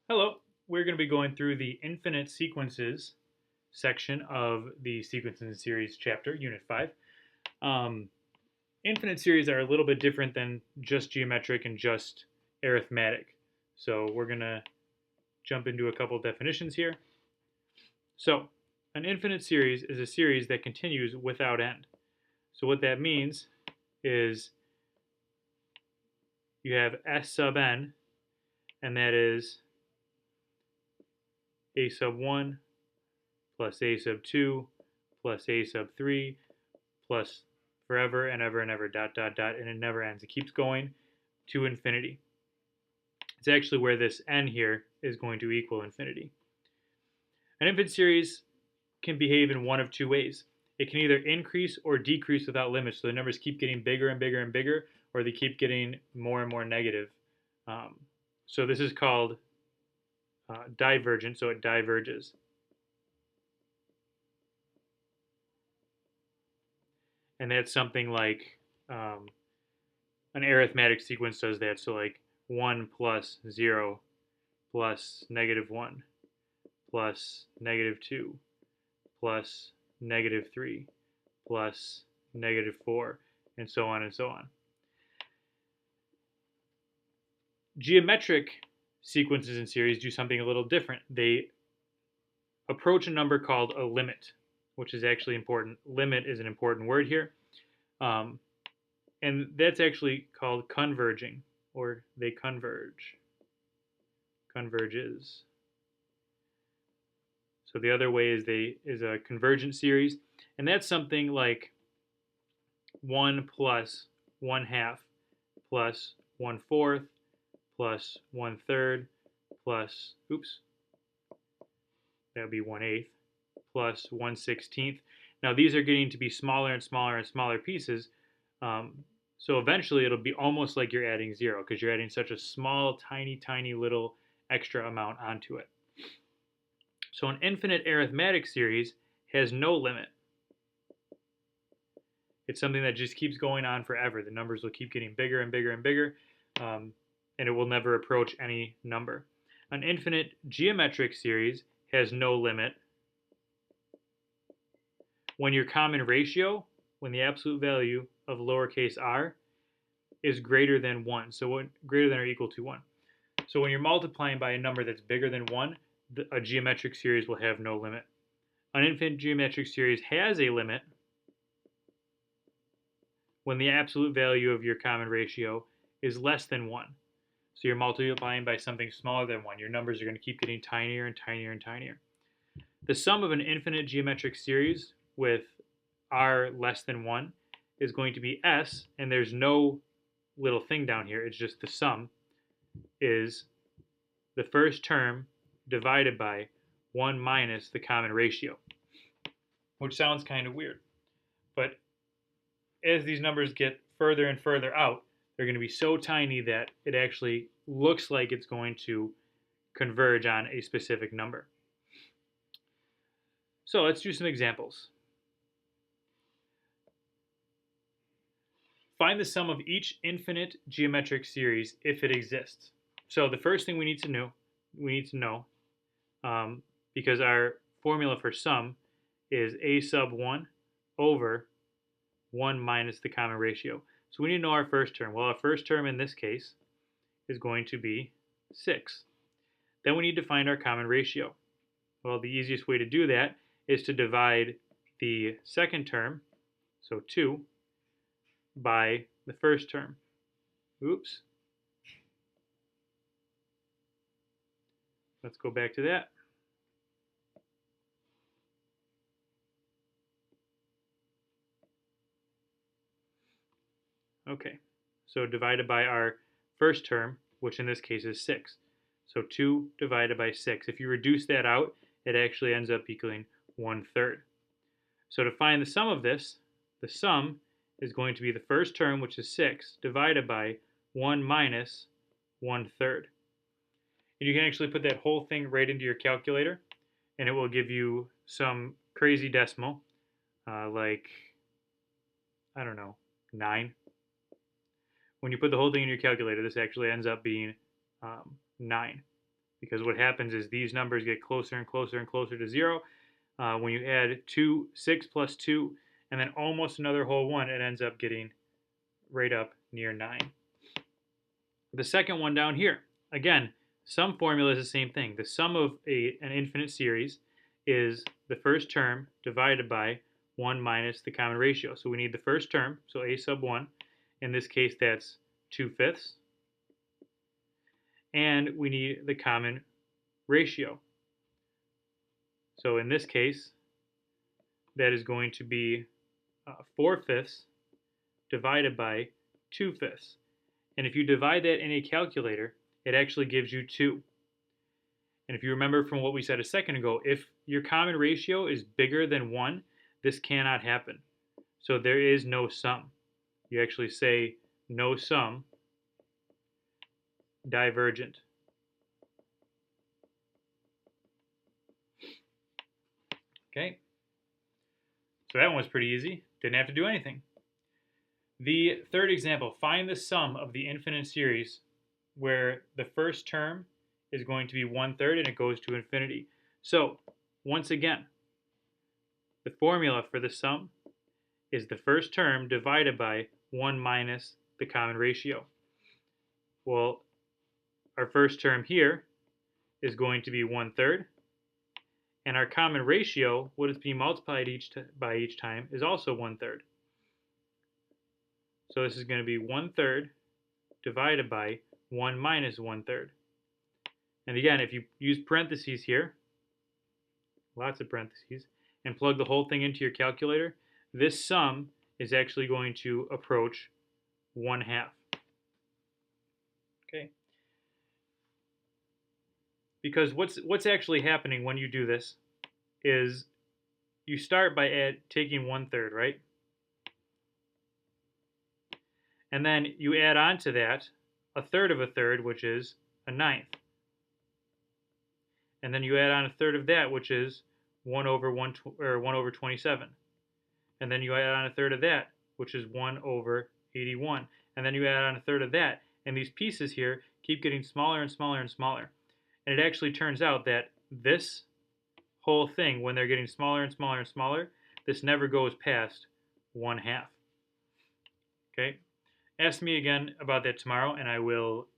Hello, we're going to be going through the infinite sequences section of the Sequences in Series chapter, Unit 5. Um, Infinite series are a little bit different than just geometric and just arithmetic. So we're going to jump into a couple definitions here. So, an infinite series is a series that continues without end. So what that means is you have S sub n, and that is a sub 1 plus a sub 2 plus a sub 3 plus forever and ever and ever, dot, dot, dot, and it never ends. It keeps going to infinity. It's actually where this n here is going to equal infinity. An infinite series can behave in one of two ways. It can either increase or decrease without limits, so the numbers keep getting bigger and bigger and bigger, or they keep getting more and more negative. So this is called divergent, so it diverges. And that's something like an arithmetic sequence does that. So like 1 plus 0 plus negative 1 plus negative 2 plus negative 3 plus negative 4, and so on and so on. Geometric sequences in series do something a little different. They approach a number called a limit, which is actually important. Limit is an important word here. And that's actually called converging, or they converge. Converges. So the other way is a convergent series, and that's something like 1 plus 1/2 plus 1/4 plus 1/3 plus, that would be 1/8 plus 1/16. Now these are getting to be smaller and smaller and smaller pieces. So eventually it'll be almost like you're adding 0 because you're adding such a small, tiny, tiny little extra amount onto it. So an infinite arithmetic series has no limit. It's something that just keeps going on forever. The numbers will keep getting bigger and bigger and bigger, and it will never approach any number. An infinite geometric series has no limit. When your common ratio, when the absolute value of lowercase r is greater than 1, so greater than or equal to 1. So when you're multiplying by a number that's bigger than 1, a geometric series will have no limit. An infinite geometric series has a limit when the absolute value of your common ratio is less than 1. So you're multiplying by something smaller than 1. Your numbers are going to keep getting tinier and tinier and tinier. The sum of an infinite geometric series with r less than 1 is going to be s, and there's no little thing down here. It's just the sum is the first term divided by 1 minus the common ratio, which sounds kind of weird. But as these numbers get further and further out, they're going to be so tiny that it actually looks like it's going to converge on a specific number. So let's do some examples. Find the sum of each infinite geometric series if it exists. So the first thing we need to know, because our formula for sum is a sub 1 over 1 minus the common ratio. So we need to know our first term. Well, our first term in this case is going to be 6. Then we need to find our common ratio. Well, the easiest way to do that is to divide the second term, so 2, by the first term. Oops. Let's go back to that. Okay, so divided by our first term, which in this case is 6. So 2 divided by 6. If you reduce that out, it actually ends up equaling 1/3. So to find the sum of this, the sum is going to be the first term, which is 6, divided by 1 minus 1/3. And you can actually put that whole thing right into your calculator, and it will give you some crazy decimal, like, I don't know, 9. When you put the whole thing in your calculator, this actually ends up being 9. because what happens is these numbers get closer and closer and closer to 0. When you add 6 plus 2, and then almost another whole 1, it ends up getting right up near 9. The second one down here, again, sum formula is the same thing. The sum of an infinite series is the first term divided by 1 minus the common ratio. So we need the first term, so a sub 1. In this case, that's 2/5. And we need the common ratio. So in this case, that is going to be 4/5 divided by 2/5. And if you divide that in a calculator, it actually gives you 2. And if you remember from what we said a second ago, if your common ratio is bigger than 1, this cannot happen. So there is no sum. You actually say no sum, divergent. Okay, so that one was pretty easy. Didn't have to do anything. The third example, find the sum of the infinite series where the first term is going to be 1/3 and it goes to infinity. So once again, the formula for the sum is the first term divided by 1 minus the common ratio. Well, our first term here is going to be 1/3, and our common ratio, what is being multiplied by each time, is also 1/3. So this is going to be 1/3 divided by 1 minus 1/3. And again, if you use parentheses here, lots of parentheses, and plug the whole thing into your calculator, this sum is actually going to approach 1/2. Okay. Because what's actually happening when you do this is you start by taking 1/3, right? And then you add on to that 1/3 of 1/3, which is 1/9. And then you add on 1/3 of that, which is 1/27. And then you add on 1/3 of that, which is 1/81. And then you add on 1/3 of that. And these pieces here keep getting smaller and smaller and smaller. And it actually turns out that this whole thing, when they're getting smaller and smaller and smaller, this never goes past 1/2. Okay? Ask me again about that tomorrow, and I will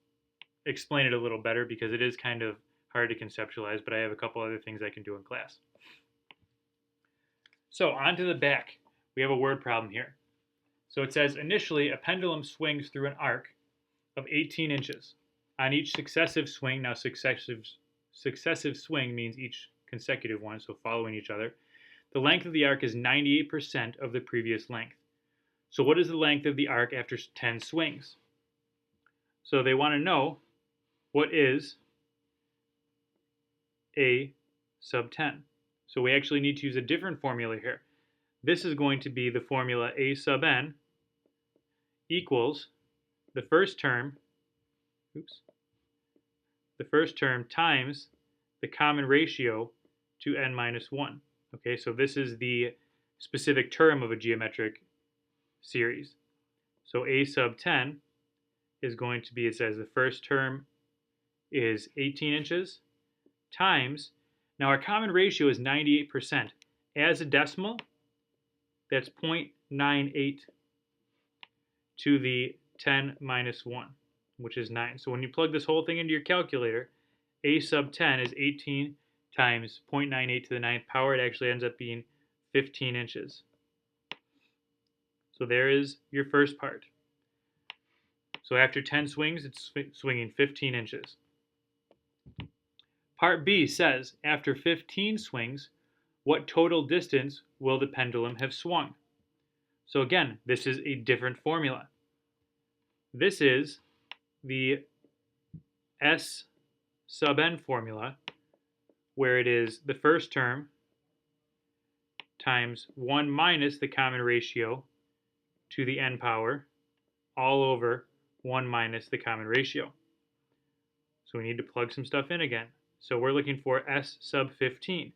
explain it a little better because it is kind of hard to conceptualize, but I have a couple other things I can do in class. So on to the back. We have a word problem here. So it says, initially, a pendulum swings through an arc of 18 inches. On each successive swing, now successive swing means each consecutive one, so following each other, the length of the arc is 98% of the previous length. So what is the length of the arc after 10 swings? So they want to know what is a sub 10. So we actually need to use a different formula here. This is going to be the formula a sub n equals the first term times the common ratio to n minus 1. Okay, so this is the specific term of a geometric series. So a sub 10 is going to be, it says the first term is 18 inches times, now our common ratio is 98%. As a decimal, that's 0.98 to the 10 minus 1, which is 9. So when you plug this whole thing into your calculator, a sub 10 is 18 times 0.98 to the 9th power. It actually ends up being 15 inches. So there is your first part. So after 10 swings, it's swinging 15 inches. Part B says, after 15 swings, what total distance will the pendulum have swung? So again, this is a different formula. This is the S sub n formula, where it is the first term times 1 minus the common ratio to the n power all over 1 minus the common ratio. So we need to plug some stuff in again. So we're looking for S sub 15.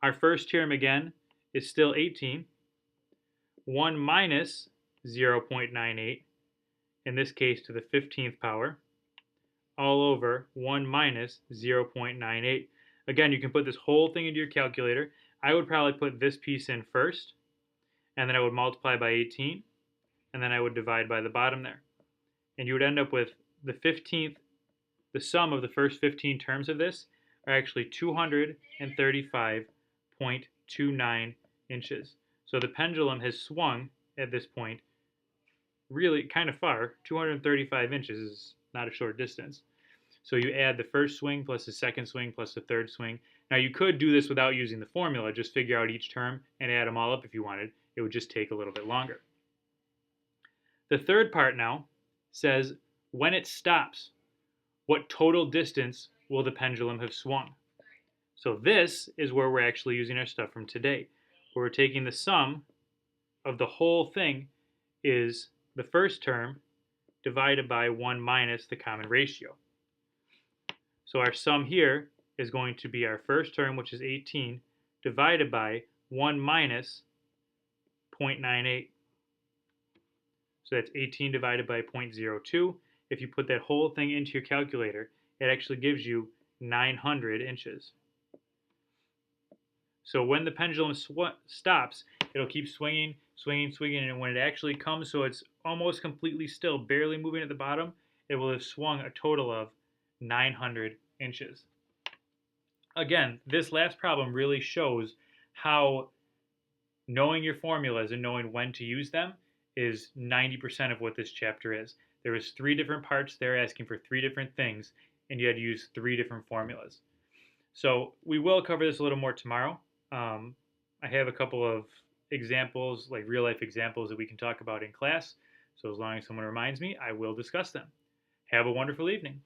Our first term again is still 18. 1 minus 0.98, in this case to the 15th power, all over 1 minus 0.98. Again, you can put this whole thing into your calculator. I would probably put this piece in first, and then I would multiply by 18, and then I would divide by the bottom there. And you would end up with the sum of the first 15 terms of this are actually 235.29 inches. So the pendulum has swung at this point really kind of far. 235 inches is not a short distance. So you add the first swing plus the second swing plus the third swing. Now you could do this without using the formula, just figure out each term and add them all up if you wanted. It would just take a little bit longer. The third part now says when it stops, what total distance will the pendulum have swung? So this is where we're actually using our stuff from today. Where we're taking the sum of the whole thing is the first term divided by 1 minus the common ratio. So our sum here is going to be our first term, which is 18, divided by 1 minus 0.98. So that's 18 divided by 0.02. If you put that whole thing into your calculator, it actually gives you 900 inches. So when the pendulum stops, it'll keep swinging, swinging, swinging, and when it actually comes so it's almost completely still, barely moving at the bottom, it will have swung a total of 900 inches. Again, this last problem really shows how knowing your formulas and knowing when to use them is 90% of what this chapter is. There was 3 different parts there asking for 3 different things, and you had to use 3 different formulas. So we will cover this a little more tomorrow. I have a couple of examples, like real life examples that we can talk about in class. So as long as someone reminds me, I will discuss them. Have a wonderful evening.